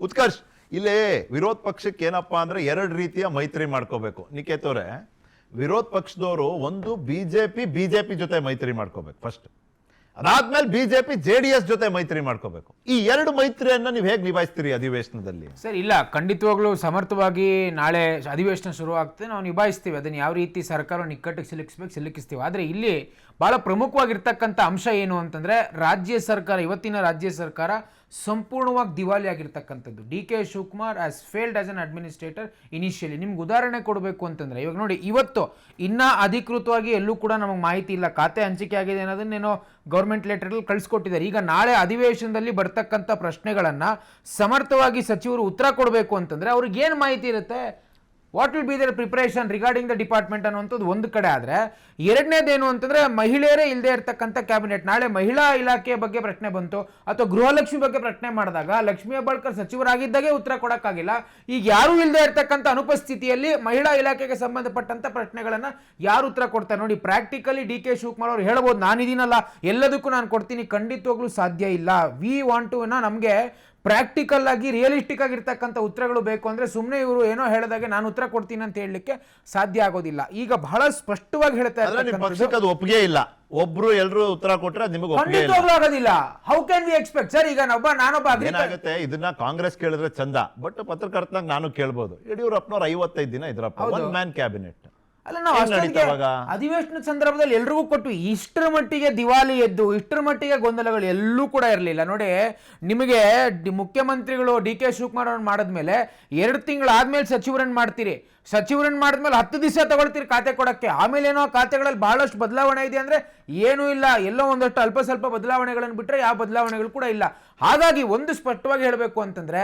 ಉತ್ಕರ್ಷ್ ಇಲ್ಲಿ ವಿರೋಧ ಪಕ್ಷಕ್ಕೆ ಏನಪ್ಪಾ ಅಂದ್ರೆ ಎರಡು ರೀತಿಯ ಮೈತ್ರಿ ಮಾಡ್ಕೋಬೇಕು. ನಿಕೇತ್ ಅವರೇ, ವಿರೋಧ ಪಕ್ಷದವರು ಒಂದು ಬಿಜೆಪಿ ಜೊತೆ ಮೈತ್ರಿ ಮಾಡ್ಕೋಬೇಕು ಫಸ್ಟ್, ಅದಾದ್ಮೇಲೆ ಬಿಜೆಪಿ ಜೆಡಿಎಸ್ ಜೊತೆ ಮೈತ್ರಿ ಮಾಡ್ಕೋಬೇಕು. ಈ ಎರಡು ಮೈತ್ರಿಯನ್ನ ನೀವು ಹೇಗೆ ನಿಭಾಯಿಸ್ತೀರಿ ಅಧಿವೇಶನದಲ್ಲಿ? ಸರ್ ಇಲ್ಲ, ಖಂಡಿತವಾಗ್ಲೂ ಸಮರ್ಥವಾಗಿ ನಾಳೆ ಅಧಿವೇಶನ ಶುರು ಆಗ್ತದೆ, ನಾವು ನಿಭಾಯಿಸ್ತೀವಿ. ಅದನ್ನು ಯಾವ ರೀತಿ ಸರ್ಕಾರ ನಿಕ್ಕಟ್ಟಿಗೆ ಸಿಲುಕಿಸ್ತೀವಿ. ಆದರೆ ಇಲ್ಲಿ ಬಹಳ ಪ್ರಮುಖವಾಗಿರ್ತಕ್ಕಂಥ ಅಂಶ ಏನು ಅಂತಂದ್ರೆ, ರಾಜ್ಯ ಸರ್ಕಾರ, ಇವತ್ತಿನ ರಾಜ್ಯ ಸರ್ಕಾರ ಸಂಪೂರ್ಣವಾಗಿ ದಿವಾಳಿ ಆಗಿರ್ತಕ್ಕಂಥದ್ದು. D K. Shivakumar has failed as an administrator initially. ನಿಮ್ಗೆ ಉದಾಹರಣೆ ಕೊಡಬೇಕು ಅಂತಂದ್ರೆ, ಇವಾಗ ನೋಡಿ, ಇವತ್ತು ಇನ್ನ ಅಧಿಕೃತವಾಗಿ ಎಲ್ಲೂ ಕೂಡ ನಮಗೆ ಮಾಹಿತಿ ಇಲ್ಲ, ಖಾತೆ ಹಂಚಿಕೆ ಆಗಿದೆ ಅನ್ನೋದನ್ನೇನೋ ಗೌರ್ಮೆಂಟ್ ಲೆಟರಲ್ಲಿ ಕಳಿಸ್ಕೊಟ್ಟಿದ್ದಾರೆ. ಈಗ ನಾಳೆ ಅಧಿವೇಶನದಲ್ಲಿ ಬರ್ತಕ್ಕಂಥ ಪ್ರಶ್ನೆಗಳನ್ನ ಸಮರ್ಥವಾಗಿ ಸಚಿವರು ಉತ್ತರ ಕೊಡಬೇಕು ಅಂತಂದ್ರೆ ಅವ್ರಿಗೆ ಏನು ಮಾಹಿತಿ ಇರುತ್ತೆ, what will be their preparation regarding the department ಅನ್ನುವಂಥದ್ದು ಒಂದು ಕಡೆ. ಆದರೆ ಎರಡನೇದೇನು ಅಂತಂದ್ರೆ, ಮಹಿಳೆಯರೇ ಇಲ್ಲದೆ ಇರತಕ್ಕಂಥ ಕ್ಯಾಬಿನೆಟ್. ನಾಳೆ ಮಹಿಳಾ ಇಲಾಖೆಯ ಬಗ್ಗೆ ಪ್ರಶ್ನೆ ಬಂತು ಅಥವಾ ಗೃಹಲಕ್ಷ್ಮಿ ಬಗ್ಗೆ ಪ್ರಶ್ನೆ ಮಾಡಿದಾಗ ಲಕ್ಷ್ಮೀ ಹೆಬ್ಬಾಳ್ಕರ್ ಸಚಿವರಾಗಿದ್ದಾಗೆ ಉತ್ತರ ಕೊಡೋಕ್ಕಾಗಿಲ್ಲ. ಈಗ ಯಾರು ಇಲ್ಲದೆ ಇರತಕ್ಕಂಥ ಅನುಪಸ್ಥಿತಿಯಲ್ಲಿ ಮಹಿಳಾ ಇಲಾಖೆಗೆ ಸಂಬಂಧಪಟ್ಟಂತ ಪ್ರಶ್ನೆಗಳನ್ನ ಯಾರು ಉತ್ತರ ಕೊಡ್ತಾರೆ? ನೋಡಿ, ಪ್ರಾಕ್ಟಿಕಲಿ ಡಿ.ಕೆ. ಶಿವಕುಮಾರ್ ಅವರು ಹೇಳ್ಬೋದು, ನಾನಿದ್ದೀನಲ್ಲ ಎಲ್ಲದಕ್ಕೂ ನಾನು ಕೊಡ್ತೀನಿ. ಖಂಡಿತವಾಗ್ಲೂ ಸಾಧ್ಯ ಇಲ್ಲ. ವಿ ವಾಂಟ್ ಟು ನಮಗೆ ಪ್ರಾಕ್ಟಿಕಲ್ ಆಗಿ ರಿಯಲಿಸ್ಟಿಕ್ ಆಗಿರ್ತಕ್ಕಂಥ ಉತ್ತರಗಳು ಬೇಕು. ಅಂದ್ರೆ ಸುಮ್ಮನೆ ಇವರು ಏನೋ ಹೇಳಿದಾಗೆ ನಾನು ಉತ್ತರ ಕೊಡ್ತೀನಿ ಅಂತ ಹೇಳಲಿಕ್ಕೆ ಸಾಧ್ಯ ಆಗೋದಿಲ್ಲ. ಈಗ ಬಹಳ ಸ್ಪಷ್ಟವಾಗಿ ಹೇಳ್ತಾ ಇದ್ದಾರೆ, ಒಪ್ಪಿಗೆ ಇಲ್ಲ. ಒಬ್ರು ಎಲ್ಲರೂ ಉತ್ತರ ಕೊಟ್ರೆ ನಿಮಗೆ ಆಗೋದಿಲ್ಲ. How can we expect sir? ಈಗ ನಾನೊಬ್ಬ ಏನಾಗುತ್ತೆ, ಇದನ್ನ ಕಾಂಗ್ರೆಸ್ ಕೇಳಿದ್ರೆ ಚಂದ, ಬಟ್ ಪತ್ರಕರ್ತನಾಗ ನಾನು ಕೇಳ್ಬೋದು, ಯಡಿಯೂರಪ್ಪನವ್ರು 55 ದಿನ ಇದ್ರಪ್ಪ, ಒನ್ ಮ್ಯಾನ್ ಕ್ಯಾಬಿನೆಟ್. ಅಲ್ಲ, ನಾವು ಅಧಿವೇಶನ ಸಂದರ್ಭದಲ್ಲಿ ಎಲ್ರಿಗೂ ಕೊಟ್ಟು ಇಷ್ಟರ ಮಟ್ಟಿಗೆ ದಿವಾಲಿ ಎದ್ದು ಇಷ್ಟರ ಮಟ್ಟಿಗೆ ಗೊಂದಲಗಳು ಎಲ್ಲೂ ಕೂಡ ಇರಲಿಲ್ಲ. ನೋಡಿ, ನಿಮಗೆ ಮುಖ್ಯಮಂತ್ರಿಗಳು ಡಿ.ಕೆ. ಶಿವಕುಮಾರ್ ಅವ್ರನ್ನ ಮಾಡಿದ್ಮೇಲೆ 2 ತಿಂಗಳಾದ್ಮೇಲೆ ಸಚಿವರನ್ನ ಮಾಡ್ತೀರಿ. ಸಚಿವರನ್ನ ಮಾಡಿದ್ಮೇಲೆ 10 ದಿವಸ ತಗೊಳ್ತೀರಿ ಖಾತೆ ಕೊಡಕ್ಕೆ. ಆಮೇಲೆ ಏನೋ ಖಾತೆಗಳಲ್ಲಿ ಬಹಳಷ್ಟು ಬದಲಾವಣೆ ಇದೆ ಅಂದ್ರೆ ಏನೂ ಇಲ್ಲ, ಎಲ್ಲೋ ಒಂದಷ್ಟು ಅಲ್ಪ ಸ್ವಲ್ಪ ಬದಲಾವಣೆಗಳನ್ನು ಬಿಟ್ಟರೆ ಯಾವ ಬದಲಾವಣೆಗಳು ಕೂಡ ಇಲ್ಲ. ಹಾಗಾಗಿ ಒಂದು ಸ್ಪಷ್ಟವಾಗಿ ಹೇಳಬೇಕು ಅಂತಂದ್ರೆ,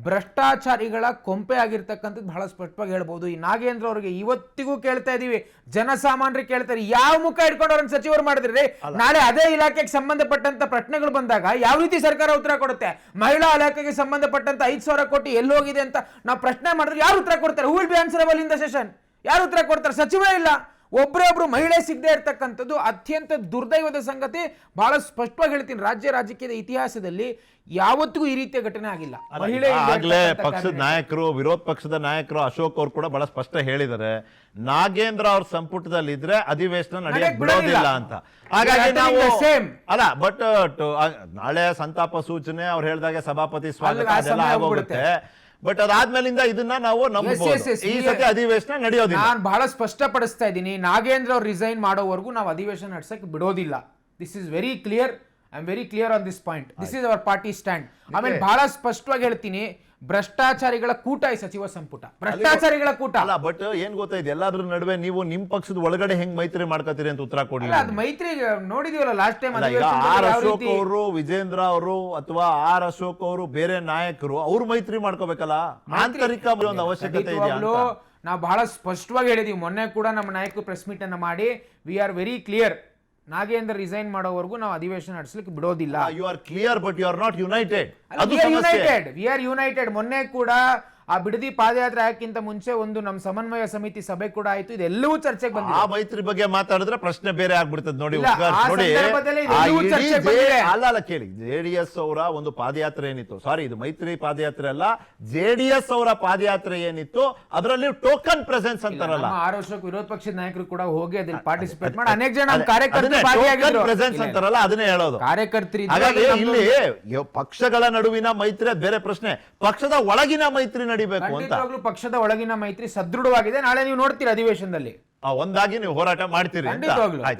ಭ್ರಷ್ಟಾಚಾರಿಗಳ ಕೊಂಪೆ ಆಗಿರ್ತಕ್ಕಂಥದ್ದು ಬಹಳ ಸ್ಪಷ್ಟವಾಗಿ ಹೇಳ್ಬೋದು. ಈ ನಾಗೇಂದ್ರ ಅವರಿಗೆ ಇವತ್ತಿಗೂ ಕೇಳ್ತಾ ಇದೀವಿ, ಜನಸಾಮಾನ್ಯರಿಗೆ ಕೇಳ್ತಾರೆ, ಯಾವ ಮುಖ ಇಟ್ಕೊಂಡು ಅವ್ರನ್ನ ಸಚಿವರು ಮಾಡಿದ್ರಿ? ನಾಳೆ ಅದೇ ಇಲಾಖೆಗೆ ಸಂಬಂಧಪಟ್ಟಂತ ಪ್ರಶ್ನೆಗಳು ಬಂದಾಗ ಯಾವ ರೀತಿ ಸರ್ಕಾರ ಉತ್ತರ ಕೊಡುತ್ತೆ? ಮಹಿಳಾ ಇಲಾಖೆಗೆ ಸಂಬಂಧಪಟ್ಟಂತ 5,000 ಕೋಟಿ ಎಲ್ಲೋಗಿದೆ ಅಂತ ನಾವು ಪ್ರಶ್ನೆ ಮಾಡಿದ್ರೆ ಯಾರು ಉತ್ತರ ಕೊಡ್ತಾರೆ? Who will be answerable in the session? ಯಾರು ಉತ್ತರ ಕೊಡ್ತಾರೆ? ಸಚಿವರೇ ಇಲ್ಲ. ಒಬ್ಬರೊಬ್ರು ಮಹಿಳೆ ಸಿಗದೆ ಇರ್ತಕ್ಕಂಥದ್ದು ಅತ್ಯಂತ ದುರ್ದೈವದ ಸಂಗತಿ. ಬಹಳ ಸ್ಪಷ್ಟವಾಗಿ ಹೇಳ್ತೀನಿ, ರಾಜ್ಯ ರಾಜಕೀಯದ ಇತಿಹಾಸದಲ್ಲಿ ಯಾವತ್ತಿಗೂ ಈ ರೀತಿಯ ಘಟನೆ ಆಗಿಲ್ಲ. ಆಗ್ಲೇ ಪಕ್ಷದ ನಾಯಕರು, ವಿರೋಧ ಪಕ್ಷದ ನಾಯಕರು ಅಶೋಕ್ ಅವರು ಕೂಡ ಬಹಳ ಸ್ಪಷ್ಟ ಹೇಳಿದ್ದಾರೆ, ನಾಗೇಂದ್ರ ಅವ್ರ ಸಂಪುಟದಲ್ಲಿ ಇದ್ರೆ ಅಧಿವೇಶನ ನಡೆಯಕ್ಕೆ ಬಿಡೋದಿಲ್ಲ ಅಂತ. ಹಾಗಾಗಿ ನಾವು ಅಲ್ಲ, ಬಟ್ ನಾಳೆ ಸಂತಾಪ ಸೂಚನೆ ಅವ್ರು ಹೇಳಿದಾಗೆ ಸಭಾಪತಿ ಸ್ವಾಗತ ಅದೆಲ್ಲ ಆಗೋಗುತ್ತೆ. ಬಟ್ ಅದಾದ್ಮೇಲಿಂದ ಇದನ್ನ ನಾವು ಈ ಸತಿ ಅಧಿವೇಶನ ನಡೆಯೋದಿಲ್ಲ. ನಾನು ಬಹಳ ಸ್ಪಷ್ಟಪಡಿಸ್ತಾ ಇದ್ದೀನಿ, ನಾಗೇಂದ್ರ ಅವ್ರು ರಿಸೈನ್ ಮಾಡೋವರೆಗೂ ನಾವು ಅಧಿವೇಶನ ನಡೆಸಕ್ಕೆ ಬಿಡೋದಿಲ್ಲ. This is very clear. I am very clear on this point. This is our party stand. ಆಮೇಲೆ ಬಹಳ ಸ್ಪಷ್ಟವಾಗಿ ಹೇಳ್ತೀನಿ, ಭ್ರಷ್ಟಾಚಾರಿಗಳ ಕೂಟ ಈ ಸಚಿವ ಸಂಪುಟ, ಭ್ರಷ್ಟಾಚಾರಿಗಳ ಕೂಟ ಅಲ್ಲ. ಬಟ್ ಏನ್ ಗೊತ್ತಾಯ್ತು, ಎಲ್ಲಾದ್ರ ನಡುವೆ ನೀವು ನಿಮ್ ಪಕ್ಷದ ಒಳಗಡೆ ಹೆಂಗ್ ಮೈತ್ರಿ ಮಾಡ್ಕೋತೀರಿ ಅಂತ ಉತ್ತರ ಕೊಡಲಿಲ್ಲ. ಅದು ಮೈತ್ರಿ ನೋಡಿದೀವಲ್ಲ ಲಾಸ್ಟ್ ಟೈಮ್. ಆರ್ ಅಶೋಕ್ ಅವರು, ವಿಜೇಂದ್ರ ಅವರು ಅಥವಾ ಆರ್ ಅಶೋಕ್ ಅವರು ಬೇರೆ ನಾಯಕರು ಅವ್ರು ಮೈತ್ರಿ ಮಾಡ್ಕೋಬೇಕಲ್ಲ, ಆಂತರಿಕ ಒಂದು ಅವಶ್ಯಕತೆ ಇದೆ. ನಾವು ಬಹಳ ಸ್ಪಷ್ಟವಾಗಿ ಹೇಳಿದೀವಿ. ಮೊನ್ನೆ ಕೂಡ ನಮ್ಮ ನಾಯಕರು ಪ್ರೆಸ್ ಮೀಟ್ ಅನ್ನ ಮಾಡಿ, we are very clear, Nagendra resign ಮಾಡೋವರೆಗೂ ನಾವು ಅಧಿವೇಶನ ನಡೆಸಲಿಕ್ಕೆ ಬಿಡೋದಿಲ್ಲ. You are clear but you are not united. We are united. ಮೊನ್ನೆ ಕೂಡ ಆ ಬಿಡದಿ ಪಾದಯಾತ್ರೆ ಹಾಕಿಂತ ಮುಂಚೆ ಒಂದು ನಮ್ಮ ಸಮನ್ವಯ ಸಮಿತಿ ಸಭೆ ಕೂಡ ಆಯ್ತು. ಇದೆಲ್ಲವೂ ಚರ್ಚೆಗೆ ಬಂದಿದೆ. ಆ ಮೈತ್ರಿ ಬಗ್ಗೆ ಮಾತಾಡಿದ್ರೆ ಪ್ರಶ್ನೆ ಬೇರೆ ಆಗ್ಬಿಡ್ತದೆ. ನೋಡಿ ಅಲ್ಲ ಕೇಳಿ, ಜೆಡಿಎಸ್ ಅವರ ಒಂದು ಪಾದಯಾತ್ರೆ ಏನಿತ್ತು, ಸಾರಿ ಇದು ಮೈತ್ರಿ ಪಾದಯಾತ್ರೆ ಅಲ್ಲ, ಜೆಡಿಎಸ್ ಅವರ ಪಾದಯಾತ್ರೆ ಏನಿತ್ತು ಅದರಲ್ಲಿ ಟೋಕನ್ ಪ್ರೆಸೆನ್ಸ್ ಅಂತಾರಲ್ಲ, ಅಶೋಕ್ ವಿರೋಧ ಪಕ್ಷದ ನಾಯಕರು ಕೂಡ ಹೋಗಿ ಅದ್ರಲ್ಲಿ ಪಾರ್ಟಿಸಿಪೇಟ್ ಮಾಡಿ ಅನೇಕ ಜನ ಕಾರ್ಯಕರ್ತರು ಪ್ರೆಸೆನ್ಸ್ ಅಂತಾರಲ್ಲ, ಅದನ್ನೇ ಹೇಳೋದು. ಕಾರ್ಯಕರ್ತರು ಇಲ್ಲಿ ಪಕ್ಷಗಳ ನಡುವಿನ ಮೈತ್ರಿ ಅದು ಬೇರೆ ಪ್ರಶ್ನೆ, ಪಕ್ಷದ ಒಳಗಿನ ಮೈತ್ರಿ ನಡಿಬೇಕು ಅಂತ. ಪಕ್ಷದ ಒಳಗಿನ ಮೈತ್ರಿ ಸದೃಢವಾಗಿದೆ. ನಾಳೆ ನೀವು ನೋಡ್ತೀರಿ ಅಧಿವೇಶನದಲ್ಲಿ ಒಂದಾಗಿ ನೀವು ಹೋರಾಟ ಮಾಡ್ತೀರಿ.